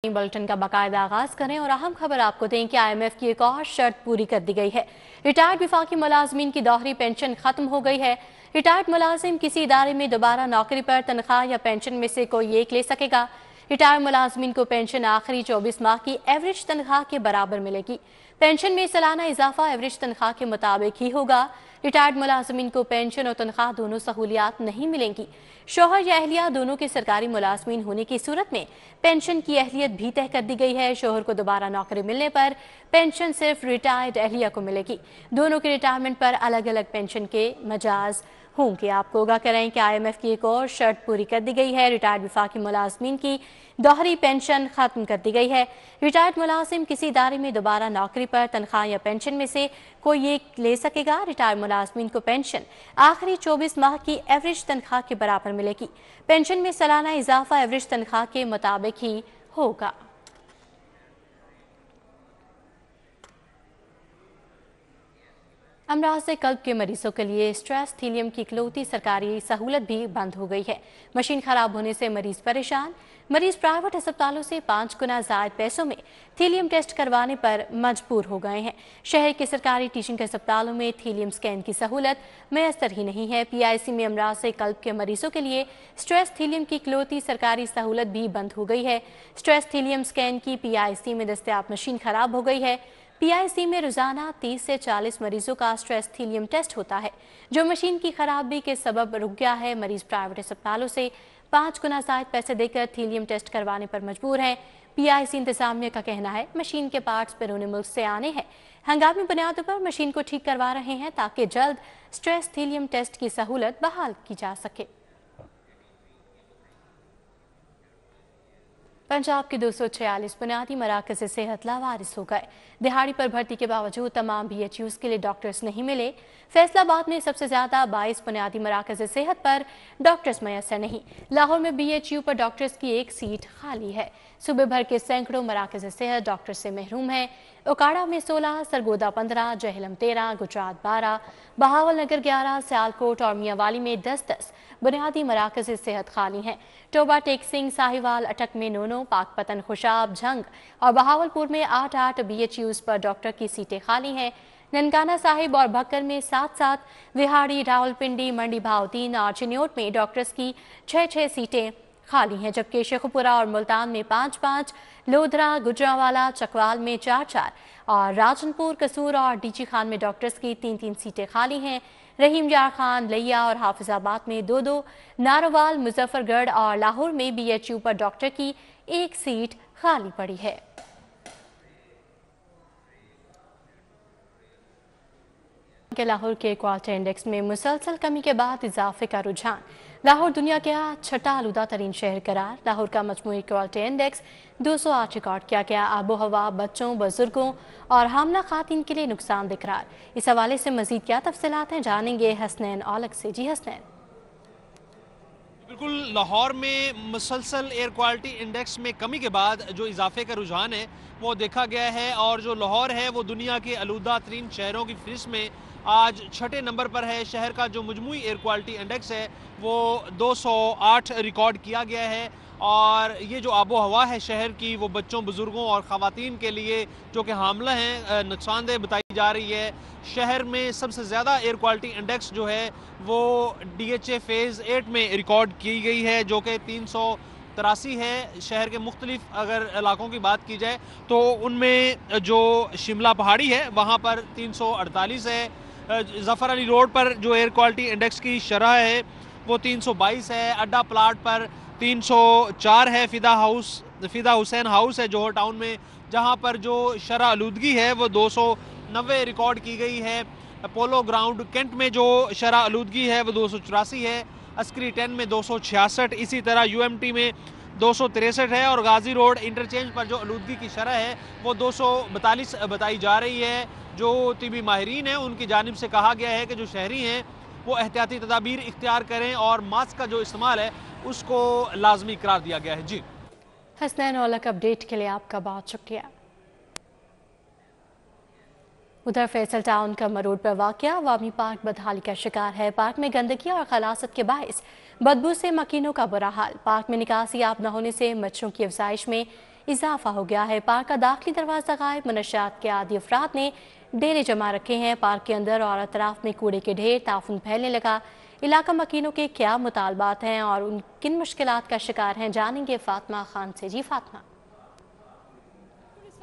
Bulletin का बाकायदा आगाज करें और अहम खबर आपको दें कि IMF की एक और शर्त पूरी कर दी गई है। रिटायर्ड विफाकी मुलाजमीन की दोहरी पेंशन खत्म हो गई है। रिटायर्ड मुलाजिम किसी इदारे में दोबारा नौकरी पर तनख्वाह या पेंशन में से कोई एक ले सकेगा। रिटायर्ड मुलाजमीन को पेंशन आखिरी 24 माह की एवरेज तनख्वाह के बराबर मिलेगी। पेंशन में सालाना इजाफा एवरेज तनख्वाह के मुताबिक ही होगा। रिटायर्ड मुलाजमीन को पेंशन और तनख्वाह दोनों सहूलियात नहीं मिलेंगी। शौहर या अहलिया दोनों के सरकारी मुलाजमीन होने की सूरत में पेंशन की अहलियत भी तय कर दी गई है। शौहर को दोबारा नौकरी मिलने पर पेंशन सिर्फ रिटायर्ड अहलिया को मिलेगी। दोनों के रिटायरमेंट पर अलग अलग पेंशन के मजाज होंगे। आपको आगाह करें कि IMF की एक और शर्त पूरी कर दी गई है। रिटायर्ड विफाकी मुलाजमीन की दोहरी पेंशन खत्म कर दी गई है। रिटायर्ड मुलाजिम किसी इदारे में दोबारा नौकरी पर तनख्वाह या पेंशन में से कोई एक ले सकेगा। रिटायर्ड मुलाजमीन को पेंशन आखिरी 24 माह की एवरेज तनख्वाह के बराबर मिलेगी। पेंशन में सालाना इजाफा एवरेज तनख्वाह के मुताबिक ही होगा। अमराज कल्ब के मरीजों के लिए स्ट्रेस थीलियम की इकलौती सरकारी सहूलत भी बंद हो गई है। मशीन खराब होने से मरीज परेशान। मरीज प्राइवेट अस्पतालों से 5 गुना ज्यादा पैसों में थीलियम टेस्ट करवाने पर मजबूर हो गए हैं। शहर के सरकारी टीचिंग अस्पतालों में थीलियम स्कैन की सहूलत मैसर ही नहीं है। PIC में अमराज कल्ब के मरीजों के लिए स्ट्रेस थीलियम की इकलौती सरकारी सहूलत भी बंद हो गई है। स्ट्रेस थीलियम स्कैन की PIC में दस्तयाब मशीन खराब हो गई है। PIC में रोजाना 30 से 40 मरीजों का स्ट्रेस थीलियम टेस्ट होता है, जो मशीन की खराबी के सबब रुक गया है। मरीज प्राइवेट अस्पतालों से 5 गुना ज्यादा पैसे देकर थीलियम टेस्ट करवाने पर मजबूर हैं। PIC इंतजामिया का कहना है मशीन के पार्ट्स बैरून मुल्क से आने हैं। हंगामी बुनियादों पर मशीन को ठीक करवा रहे हैं ताकि जल्द स्ट्रेस थीलियम टेस्ट की सहूलत बहाल की जा सके। पंजाब के 246 बुनियादी मराकज़ सेहत लावारिस हो गए। दिहाड़ी पर भर्ती के बावजूद तमाम BHUs के लिए डॉक्टर्स नहीं मिले। फैसलाबाद में सबसे ज्यादा 22 बुनियादी मराकज़ सेहत पर डॉक्टर्स मैसर नहीं। लाहौर में BHU पर डॉक्टर्स की एक सीट खाली है। सूबे भर के सैकड़ों मराकज़ सेहत डॉक्टर से महरूम है। उकाड़ा में 16, सरगोदा 15, जहलम 13, गुजरात 12, बहावल नगर 11, सियालकोट और मियांवाली में 10-10 बुनियादी मराकज़ सेहत खाली हैं। टोबा, टेक सिंह, साहिवाल, अटक में 9-9, पाकपतन, खुशाब, झंग और बहावलपुर में 8-8 BHUs पर डॉक्टर की सीटें खाली हैं। ननकाना साहिब और भक्कर में 7-7, विहाड़ी, रावलपिंडी, मंडी भाव 3 और चिन्योट में डॉक्टर्स की 6-6 सीटें खाली हैं, जबकि शेखुपुरा और मुल्तान में 5-5, लोधरा, गुजरावाला, चकवाल में 4-4 और राजनपुर, कसूर और डीची खान में डॉक्टर्स की 3-3 सीटें खाली हैं। रहीम यार खान, लिया और हाफिजाबाद में 2-2, नारोवाल, मुजफ्फरगढ़ और लाहौर में BHU पर डॉक्टर की एक सीट खाली पड़ी है। लाहौर के क्वालिटी इंडेक्स में मुसलसल कमी के बाद इजाफे का रुझान। लाहौर दुनिया का छठा आलूदा तरीन शहर करार। लाहौर का मजमूई क्वालिटी इंडेक्स 208 रिकॉर्ड किया गया। आबो हवा बच्चों, बुजुर्गों और हामला खातिन के लिए नुकसान दिख रहा। इस हवाले से मजीद क्या तफसीलात हैं, जानेंगे हसनैन औलख से। जी हसनैन। बिल्कुल, लाहौर में मुसलसल एयर क्वालिटी इंडेक्स में कमी के बाद जो इजाफे का रुझान है वो देखा गया है और जो लाहौर है वो दुनिया के आलूदा तरीन शहरों की फहरिस्त में आज छठे नंबर पर है। शहर का जो मजमूई एयर क्वालिटी इंडेक्स है वो 208 रिकॉर्ड किया गया है और ये जो आबो हवा है शहर की वो बच्चों, बुजुर्गों और ख़वातीन के लिए जो कि हामला हैं नुकसानदेह बताई जा रही है। शहर में सबसे ज़्यादा एयर क्वालिटी इंडेक्स जो है वो DHA फेज़ 8 में रिकॉर्ड की गई है, जो कि 383 है। शहर के मुख्तलिफ अगर इलाकों की बात की जाए तो उनमें जो शिमला पहाड़ी है वहाँ पर 348 है। जफ़र अली रोड पर जो एयर क्वालिटी इंडेक्स की शरह है वो 322 है। अड्डा प्लाट पर 304 है। फिदा हुसैन हाउस है जोहर टाउन में, जहां पर जो शरह आलूदगी है वो 290 रिकॉर्ड की गई है। पोलो ग्राउंड कैंट में जो शरह आलूदगी है वो 284 है। अस्करी 10 में 266, इसी तरह UMT में 263 है और गाजी रोड इंटरचेंज पर जो आलूदगी की शरह है वो 242 बताई जा रही है। जो तिबी माहिरीन हैं उनकी जानिब से कहा गया है कि जो शहरी हैं वो एहतियाती तदाबीर इख्तियार करें और मास्क का जो इस्तेमाल है उसको लाजमी करार दिया गया है। जी हसनैन औलख, अपडेट के लिए आपका बहुत शुक्रिया। उधर फैसल टाउन का मरोड पर वाक़या अवामी पार्क बदहाली का शिकार है। पार्क में गंदगी और खलासत के बायस बदबू से मकीनों का बुरा हाल। पार्क में निकासी आप न होने से मच्छरों की अफजाइश में इजाफा हो गया है। पार्क का दाखिली दरवाजा गायब, मनशियात के आदि अफराद ने डेरे जमा रखे हैं। पार्क के अंदर और अतराफ में कूड़े के ढेर, ताफुन फैलने लगा। इलाका मकीनों के क्या मुतालबात हैं और उन किन मुश्किलात का शिकार हैं, जानेंगे फातिमा खान से। जी फातिमा।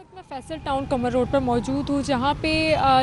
मैं फैसल टाउन कमर रोड पर मौजूद हूँ, जहाँ पे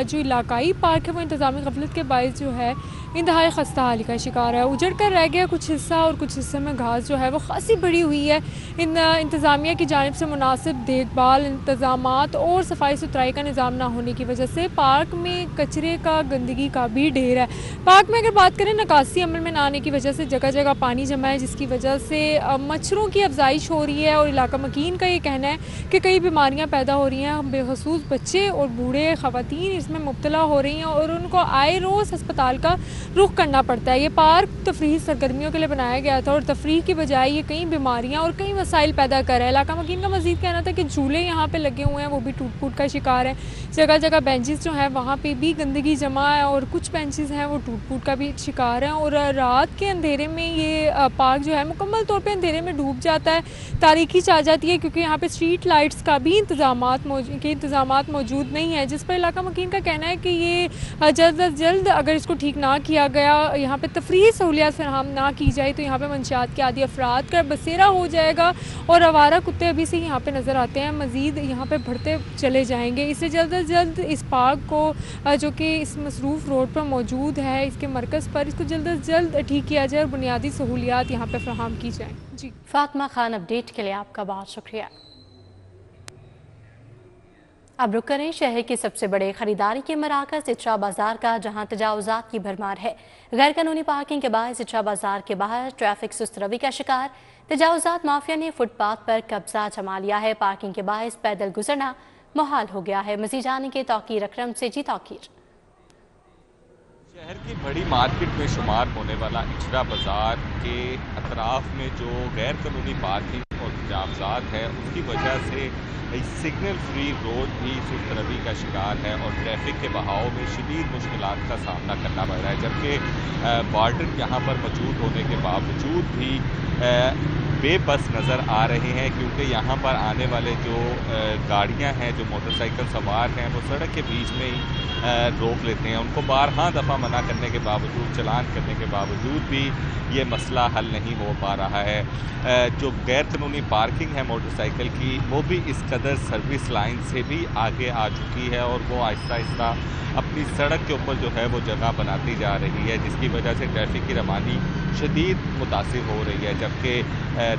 जो इलाकाई पार्क है वो इंतज़ामी गफलत के बायस जो है इंतहाई खस्ता हाली का शिकार है। उजड़ कर रह गया कुछ हिस्सा और कुछ हिस्से में घास जो है वो खासी बढ़ी हुई है। इंतज़ामिया की जानिब से मुनासिब देखभाल, इंतज़ामात और सफाई सुथराई का निज़ाम ना होने की वजह से पार्क में कचरे का, गंदगी का भी ढेर है। पार्क में अगर बात करें, नकासी अमल में ना आने की वजह से जगह जगह पानी जमा है, जिसकी वजह से मच्छरों की अफजाइश हो रही है और इलाका मकीन का ये कहना है कि कई बीमारियाँ पैदा हो रही हैं। बेखसूस बच्चे और बूढ़े ख़वातीन इसमें मुब्तला हो रही हैं और उनको आए रोज़ अस्पताल का रुख करना पड़ता है। ये पार्क तफरीही सरगर्मियों के लिए बनाया गया था और तफरीह की बजाय ये कई बीमारियां और कई मसाइल पैदा कर रहा है। इलाका मकीन का मज़ीद कहना था कि झूले यहाँ पे लगे हुए हैं वो भी टूट फूट का शिकार है। जगह जगह बेंचेस जो हैं वहाँ पे भी गंदगी जमा है और कुछ बेंचेस हैं वो टूट फूट का भी शिकार हैं। और रात के अंधेरे में ये पार्क जो है मुकम्मल तौर पर अंधेरे में डूब जाता है, तारीकी छा जाती है, क्योंकि यहाँ पे स्ट्रीट लाइट्स का भी इंतज़ामात मौजूद नहीं है, जिस पर इलाका मकीन का कहना है कि ये जल्द अज जल्द अगर इसको ठीक ना किया गया, यहाँ पे तफरीही सहूलियात फराहम ना की जाए तो यहाँ पे मंशियात के आदि अफराद का बसेरा हो जाएगा और आवारा कुत्ते अभी से यहाँ पे नज़र आते हैं, मज़ीद यहाँ पे बढ़ते चले जाएंगे। इससे जल्द अज जल्द इस पार्क को जो कि इस मसरूफ़ रोड पर मौजूद है, इसके मरकज़ पर, इसको जल्द अज जल्द ठीक किया जाए और बुनियादी सहूलियात यहाँ पर फराहम की जाए। जी फातिमा खान, अपडेट के लिए आपका बहुत शुक्रिया। अब रुक करें शहर के सबसे बड़े खरीदारी के मराकज़ इटरा बाजार का, जहां तजावुज़ात की भरमार है। गैर कानूनी पार्किंग के बायस इटरा बाजार के बाहर ट्रैफिक सुस्त रवि का शिकार। तजावुज़ात माफिया ने फुटपाथ पर कब्जा जमा लिया है। पार्किंग के बायस पैदल गुजरना मुहाल हो गया है। मज़ीद जानेंगे तौकीर अकरम से। जी तौकीर। शहर की बड़ी मार्केट में शुमार होने वाला इटरा बाजार के अतराफ में जो गैर कानूनी पार्किंग और तजावुज़ात है, उसकी वजह से सिग्नल फ्री रोड भी सुस्त रवि का शिकार है और ट्रैफिक के बहाव में शदीद मुश्किलात का सामना करना पड़ रहा है। जबकि वार्डन यहाँ पर मौजूद होने के बावजूद भी बेबस नज़र आ रहे हैं, क्योंकि यहाँ पर आने वाले जो गाड़ियाँ हैं, जो मोटरसाइकिल सवार हैं, वो सड़क के बीच में ही रोक लेते हैं। उनको बारहा दफ़ा मना करने के बावजूद, चलान करने के बावजूद भी ये मसला हल नहीं हो पा रहा है। जो गैर कानूनी पार्किंग है मोटरसाइकिल की, वो भी इस कदर सर्विस लाइन से भी आगे आ चुकी है और वो आहिस्ता आहिस्ता अपनी सड़क के ऊपर जो है वो जगह बनाती जा रही है, जिसकी वजह से ट्रैफिक की रवानी शदीद मुतासिर हो रही है। जबकि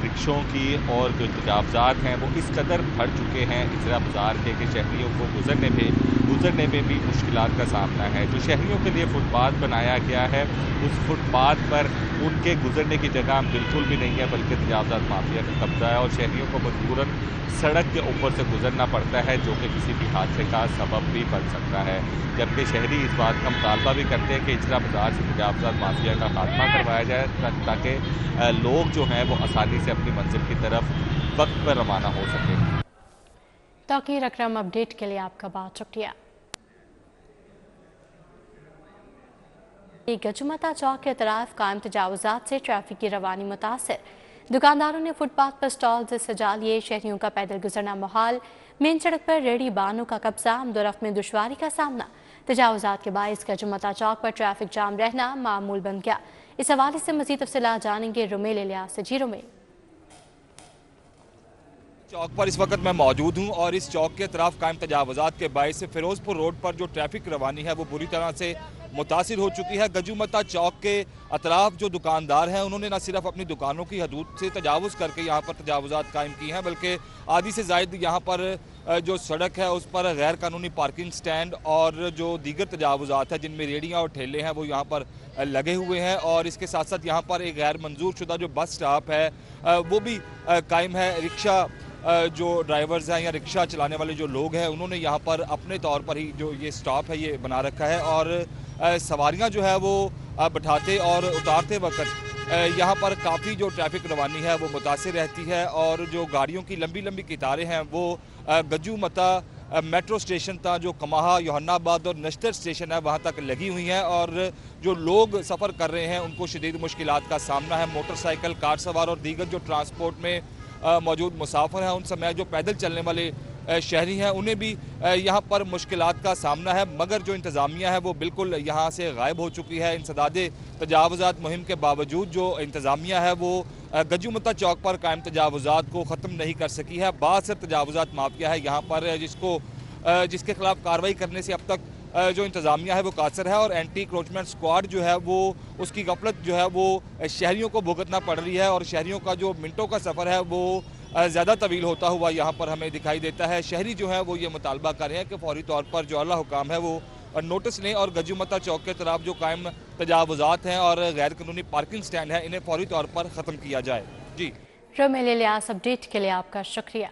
रिक्शों की और जो तजावुज़ात हैं वो इस कदर बढ़ चुके हैं इटरा बाज़ार के कि शहरियों को गुजरने में भी मुश्किलात का सामना है। जो शहरियों के लिए फुटपाथ बनाया गया है, उस फुटपाथ पर उनके गुजरने की जगह बिल्कुल भी नहीं है, बल्कि तजावुज़ात माफिया का कब्जा है और शहरियों को मजबूरन सड़क के ऊपर से गुजरना पड़ता है, जो कि किसी भी हादसे का सबब भी बन सकता है। जबकि शहरी इस बात का मुतालबा भी करते हैं कि इटरा बाज़ार से तजावुज़ात माफिया का खात्मा करवाया जाए, ताकि लोग जो हैं वो आसानी से अपनी मंजिल की तरफ वक्त पर रवाना हो सके। तौकीर अकरम, अपडेट के लिए आपका बहुत शुक्रिया। गजुमता चौक के अतराफ कायम तजावुज़ात से ट्रैफिक की रवानी मुतासर। दुकानदारों ने फुटपाथ पर स्टॉल से सजा लिए, शहरियों का पैदल गुजरना मुहाल। मेन सड़क पर रेडी बानों का कब्जा, आमदोरफ्त में दुश्वारी का सामना। तजावुज़ात के बायस गजुमता चौक पर ट्रैफिक जाम रहना मामूल बन गया। इस हवाले से मज़ीद तफसीलात जानेंगे रुमेल इलियास से। जी रुमेल। चौक पर इस वक्त मैं मौजूद हूं और इस चौक के तरफ कायम तजावुज़ात के बायस से फिरोजपुर रोड पर जो ट्रैफिक रवानी है वो बुरी तरह से मुतासिर हो चुकी है। गजुमता चौक के अतराफ जो दुकानदार हैं, उन्होंने न सिर्फ अपनी दुकानों की हदूद से तजावुज़ करके यहाँ पर तजावुज़ात कायम की हैं, बल्कि आधी से ज़ायद यहाँ पर जो सड़क है उस पर गैर कानूनी पार्किंग स्टैंड और जो दीगर तजावुज़ात है जिनमें रेडियाँ और ठेले हैं वो यहाँ पर लगे हुए हैं। और इसके साथ साथ यहाँ पर एक गैर मंजूर शुदा जो बस स्टॉप है वो भी कायम है। रिक्शा जो ड्राइवर्स हैं या रिक्शा चलाने वाले जो लोग हैं, उन्होंने यहाँ पर अपने तौर पर ही जो ये स्टॉप है ये बना रखा है और सवारियाँ जो है वो बैठाते और उतारते वक्त यहाँ पर काफ़ी जो ट्रैफिक रवानी है वो मुतासिर रहती है और जो गाड़ियों की लंबी लंबी कतारें हैं वो गजुमता मेट्रो स्टेशन तक, जो कमाहा, योहन्नाबाद और नश्तर स्टेशन है वहाँ तक लगी हुई हैं और जो लोग सफ़र कर रहे हैं उनको शदीद मुश्किलात का सामना है। मोटरसाइकिल, कार सवार और दीगर जो ट्रांसपोर्ट में मौजूद मुसाफिर हैं, उन समय जो पैदल चलने वाले शहरी हैं, उन्हें भी यहाँ पर मुश्किलात का सामना है। मगर जो इंतज़ामिया है वो बिल्कुल यहाँ से गायब हो चुकी है। इंसदाद तजावुज़ात मुहिम के बावजूद जो इंतज़ामिया है वो गजूमता चौक पर कायम तजावुज़ात को ख़त्म नहीं कर सकी है। बासर तजावुज़ात माफिया है यहाँ पर जिसके खिलाफ कार्रवाई करने से अब तक जो इंतज़ामिया है वो कासर है और एंटी क्रोचमेंट स्क्वाड जो है वो उसकी गफलत जो है वो शहरियों को भुगतना पड़ रही है और शहरियों का जो मिनटों का सफ़र है वो ज़्यादा तवील होता हुआ यहाँ पर हमें दिखाई देता है। शहरी जो है वो ये मुतालबा कर रहे हैं कि फौरी तौर पर जो आला हुकाम है वो नोटिस लें और गजूमता चौक के तरफ जो कायम तजावुज़ात हैं और गैर कानूनी पार्किंग स्टैंड है इन्हें फौरी तौर पर ख़त्म किया जाए। जी रोमेल इलियास, अपडेट के लिए आपका शुक्रिया।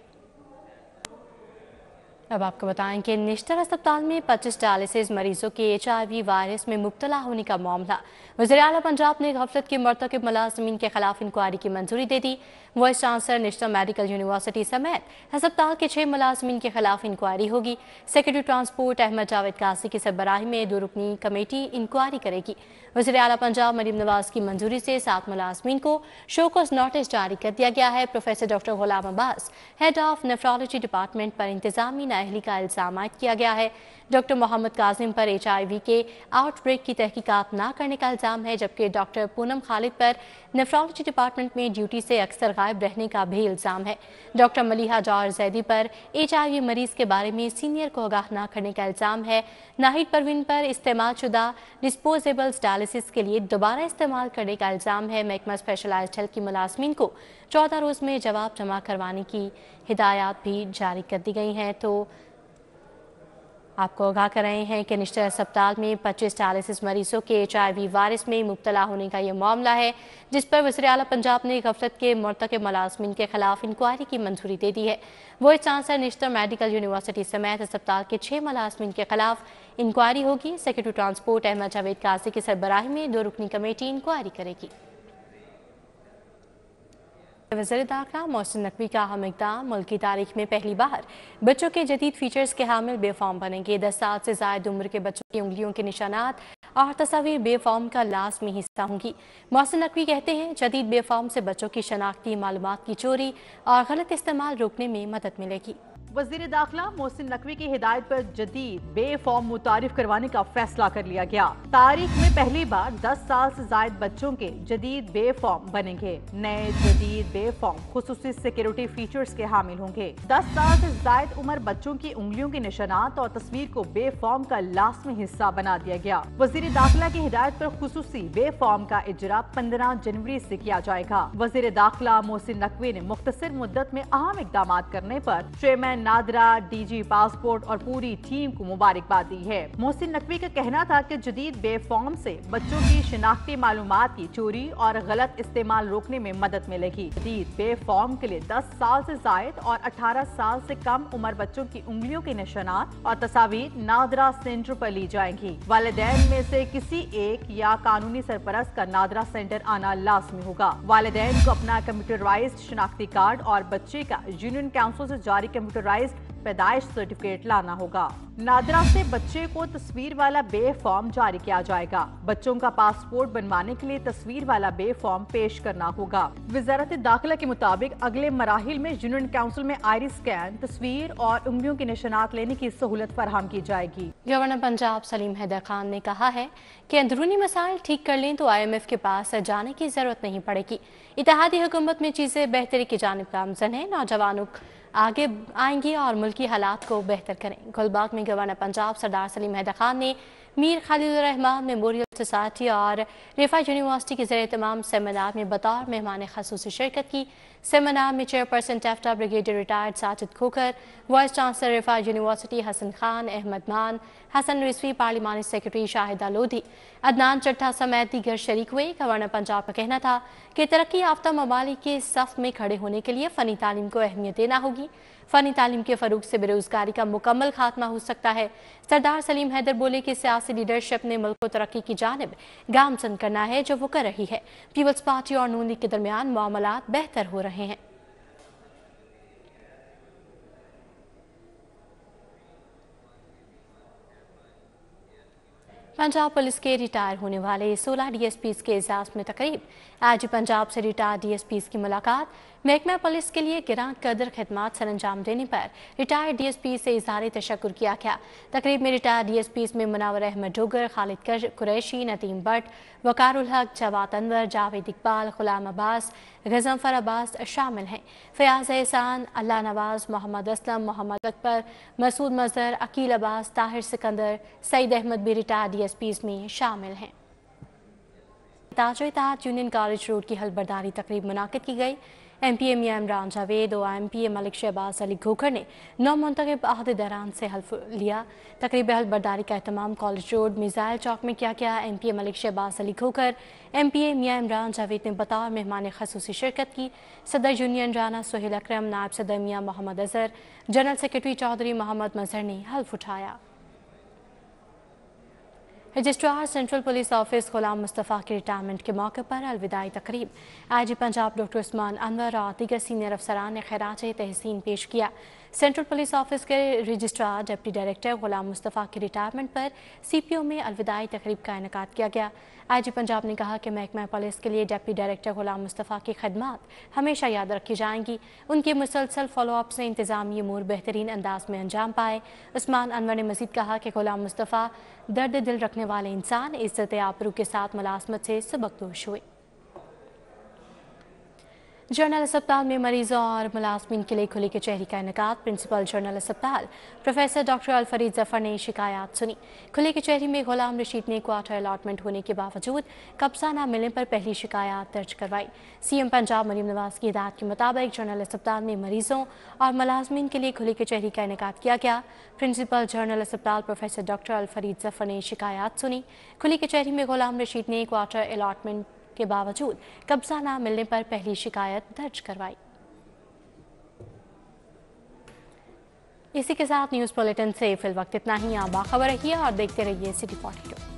अब आपको बताएं कि निश्तर अस्पताल में 25 डायलिसिस मरीजों के HIV वायरस में मुब्तला होने का मामला। वज़ीर आला पंजाब ने गफलत के मरतकब मुलाज़िमीन के खिलाफ इंक्वायरी की मंजूरी दे दी। Vice chancellor Nishtar medical university समेत अस्पताल के 6 मुलाज़िमीन के खिलाफ इंक्वायरी होगी। सेक्रेटरी ट्रांसपोर्ट अहमद जावेद कासी की सरबराही में 2 रुकनी कमेटी इंक्वायरी करेगी। वज़ीर आला पंजाब मरीम नवाज की मंजूरी से 7 मुलाज़िमीन को शोकॉज नोटिस जारी कर दिया गया है। Professor doctor Ghulam Abbas, head of nephrology department पर इंतजामी नाअहली का इल्ज़ाम आयद किया गया है। डॉक्टर मोहम्मद काजिम पर HIV के आउटब्रेक की तहकीकात न करने का इल्ज़ाम है, जबकि डॉक्टर पूनम खालिद पर नेफ्रोलॉजी डिपार्टमेंट में ड्यूटी से अक्सर गायब रहने का भी इल्ज़ाम है। डॉक्टर मलिहा जौहर जैदी पर HIV मरीज के बारे में सीनियर को आगाह न करने का इल्ज़ाम है। नाहिद परवीन पर इस्तेमाल शुदा डिस्पोजेबल्स डायलिसिस के लिए दोबारा इस्तेमाल करने का इल्ज़ाम है। महकमा स्पेशलाइज्ड हेल्थ की मुलाज़मीन को 14 रोज़ में जवाब जमा करवाने की हिदायत भी जारी कर दी गई हैं। तो आपको आगाह कर रहे हैं कि निश्तर अस्पताल में 25 डायलिसिस मरीजों के HIV वायरस में मुब्तला होने का यह मामला है, जिस पर वज़ीर आला पंजाब ने गफलत के मरतकब मुलाज़िमीन के खिलाफ इंक्वायरी की मंजूरी दे दी है। Vice chancellor Nishtar medical university समेत अस्पताल के 6 मुलाज़िमीन के खिलाफ इंक्वायरी होगी। सेक्रेटरी ट्रांसपोर्ट अहमद जावेद कासी की सरबराही में 2 रुकनी कमेटी इंक्वायरी करेगी। वज़ीर दाखिला मोहसिन नकवी का अहम इक़दाम। मुल्क की तारीख में पहली बार बच्चों के जदीद फीचर्स के हामिल बेफॉर्म बनेंगे। 10 साल से ज़ायद उम्र के बच्चों की उंगलियों के निशानात और तस्वीर बेफॉर्म का लाजमी हिस्सा होंगी। मोहसिन नकवी कहते हैं जदीद बेफॉर्म से बच्चों की शनाख्ती मालूमात की चोरी और गलत इस्तेमाल रोकने में मदद मिलेगी। वज़ीर दाखिला मोहसिन नकवी की हिदायत पर जदीद बेफॉर्म मुतारिफ करवाने का फैसला कर लिया गया। तारीख में पहली बार 10 साल से जायद बच्चों के जदीद बेफॉर्म बनेंगे। नए जदीद बेफॉर्म खुसूसी सिक्योरिटी फीचर्स के हामिल होंगे। 10 साल से जायद उम्र बच्चों की उंगलियों के निशानात और तस्वीर को बेफॉर्म का लाजमी हिस्सा बना दिया गया। वज़ीर दाखिला की हिदायत पर खुसूसी बेफॉर्म का इजरा 15 जनवरी से किया जाएगा। वज़ीर दाखिला मोहसिन नकवी ने मुख्तसर मुद्दत में अहम इकदाम करने पर चेयरमैन नादरा, DG पासपोर्ट और पूरी टीम को मुबारकबाद दी है। मोहसिन नकवी का कहना था कि जदीद बेफॉर्म से बच्चों की शिनाख्ती मालूमात की चोरी और गलत इस्तेमाल रोकने में मदद मिलेगी। जदीद बेफॉर्म के लिए 10 साल से जायद और 18 साल से कम उम्र बच्चों की उंगलियों के निशानात और तस्वीर नादरा सेंटर पर ली जाएंगी। वालिदैन में से किसी एक या कानूनी सरपरस्त का नादरा सेंटर आना लाजमी होगा। वालिदैन को अपना कंप्यूटराइज्ड शिनाख्ती कार्ड और बच्चे का यूनियन काउंसिल से जारी कंप्यूटराइज्ड पैदाइश सर्टिफिकेट लाना होगा। नादरा से बच्चे को तस्वीर वाला बे फॉर्म जारी किया जाएगा। बच्चों का पासपोर्ट बनवाने के लिए तस्वीर वाला बे फॉर्म पेश करना होगा। वजारत दाखिला के मुताबिक अगले मराहिल में यूनियन काउंसिल में आइरिस स्कैन, तस्वीर और उंगलियों की निशानात लेने की सहूलत फराहम की जाएगी। गवर्नर पंजाब सलीम हैदर खान ने कहा है कि अंदरूनी मसाइल ठीक कर लें तो IMF के पास जाने की जरूरत नहीं पड़ेगी। इत्तेहादी हुकूमत में चीजें बेहतरी की जानिब गामजन है। नौजवानों आगे आएंगे और मुल्की हालात को बेहतर करें। गुलबाग में गवर्नर पंजाब सरदार सलीम हैदर खान ने मीर खालिद रहमान मेमोरियल सोसाइटी और रिफा यूनिवर्सिटी के ज़रिए तमाम सेमिनार में बतौर मेहमान ख़ुसूसी शिरकत की। सेमिनार में चेयरपर्सन टेफ्टा brigadier retired Sajid Khokhar, vice chancellor Riphah university Hasan Khan, Ahmad Maan, Hasan Rizvi, पार्लिमानी सेक्रेटरी शाहिदा लोधी, अदनान चट्टा समेत दीगर शरीक हुए। गवर्नर पंजाब का कहना था कि तरक्की याफ्ता ममालिक के सफ में खड़े होने के लिए फ़नी तालीम को अहमियत देना होगी। फ़नी तालीम के फ़रूग से बेरोज़गारी का मुकम्मल खात्मा हो सकता है। सरदार सलीम हैदर बोले कि सियासी लीडरशिप ने मुल्क को तरक्की की जानिब गामजन करना है, जो वो कर रही है। पीपल्स पार्टी और नून लीग के दरमियान मामलात बेहतर हो रहे हैं। पंजाब पुलिस के रिटायर होने वाले 16 डीएसपीज के एजाज में तकरीब। आज पंजाब से रिटायर डीएसपीज की मुलाकात। महकमा पुलिस के लिए गिरां कदर खिदमात सर अंजाम देने पर रिटायर्ड डीएसपी से इज़हार तशक्कुर किया गया। तकरीब में रिटायर्ड डीएसपीज में मुनव्वर अहमद डोगर, खालिद कुरैशी, नदीम भट्ट, वकारुल हक, जवाद अनवर, जावेद इकबाल, गुलाम अब्बास, गजनफर अब्बास शामिल हैं। फयाज एहसान, अल्लाह नवाज, मोहम्मद असलम, मोहम्मद अकबर, मसूद मजहर, अकील अब्बास, ताहिर सिकंदर, सईद अहमद भी रिटायर्ड डीएसपीज में शामिल हैं। ताज यूनियन कॉलेज रोड की हलबरदारी तकरीब मुनाकिद की गई। MPA मियां इमरान जावेद और MPA मलिक शहबाज अली घोखर ने नौ मुंतखब अहदेदारान से हल्फ लिया। तकरीब हलबरदारी का एहतमाम कॉलेज रोड मिसाइल चौक में किया गया। MPA मलिक शहबाज अली घोखर, MPA मियां इमरान जावेद ने बतौर मेहमान खसूसी शिरकत की। सदर यूनियन राना सोहेल अकरम, नायब सदर मियां मोहम्मद अजहर, जनरल सेक्रेटरी चौधरी मोहम्मद मजहर ने हल्फ उठाया। रजिस्ट्रार सेंट्रल पुलिस ऑफिस गुलाम मुस्तफ़ा के रिटायरमेंट के मौके पर अलविदाई तकरीब। IG पंजाब डॉक्टर उस्मान अनवर और दीगर सीनियर अफसरान ने खैराज तहसीन पेश किया। सेंट्रल पुलिस ऑफिस के रजिस्ट्रार डिप्टी डायरेक्टर गुलाम मुस्तफ़ा के रिटायरमेंट पर CPO में अलविदाई तकरीब का इनेकाद किया गया। IG पंजाब ने कहा कि महकमा पुलिस के लिए डिप्टी डायरेक्टर गुलाम मुस्तफ़ा की खदमात हमेशा याद रखी जाएंगी। उनके मुसलसल फॉलोअप से इंतजामी अमूर बेहतरीन अंदाज में अंजाम पाए। उस्मान अनवर ने मजीद कहा कि गुलाम मुस्तफ़ा दर्द दिल रखने वाले इंसान, इज्जत आबरू के साथ मुलाजमत से सबकदोश हुए। जनरल अस्पताल में मरीजों और मुलाजमीन के लिए खुली कचहरी का इनेकाद। प्रिंसिपल जनरल अस्पताल प्रोफेसर डॉक्टर अलफरीद जफर ने शिकायत सुनी। खुली कचहरी में गुलाम रशीद ने क्वार्टर अलॉटमेंट होने के बावजूद कब्जा न मिलने पर पहली शिकायत दर्ज करवाई। CM पंजाब मरीम नवाज की हिदायत के मुताबिक जनरल अस्पताल में मरीजों और मुलाजमीन के लिए खुली कचहरी का इनेकाद किया गया। प्रिंसिपल जनरल अस्पताल प्रोफेसर डॉक्टर अलफरीद जफर ने शिकायत सुनी। खुली कचहरी में गुलाम रशीद ने क्वार्टर अलॉटमेंट के बावजूद कब्जा न मिलने पर पहली शिकायत दर्ज करवाई। इसी के साथ न्यूज़ बुलेटिन से फिल वक्त इतना ही। आप बाखबर रहिए और देखते रहिए City 42।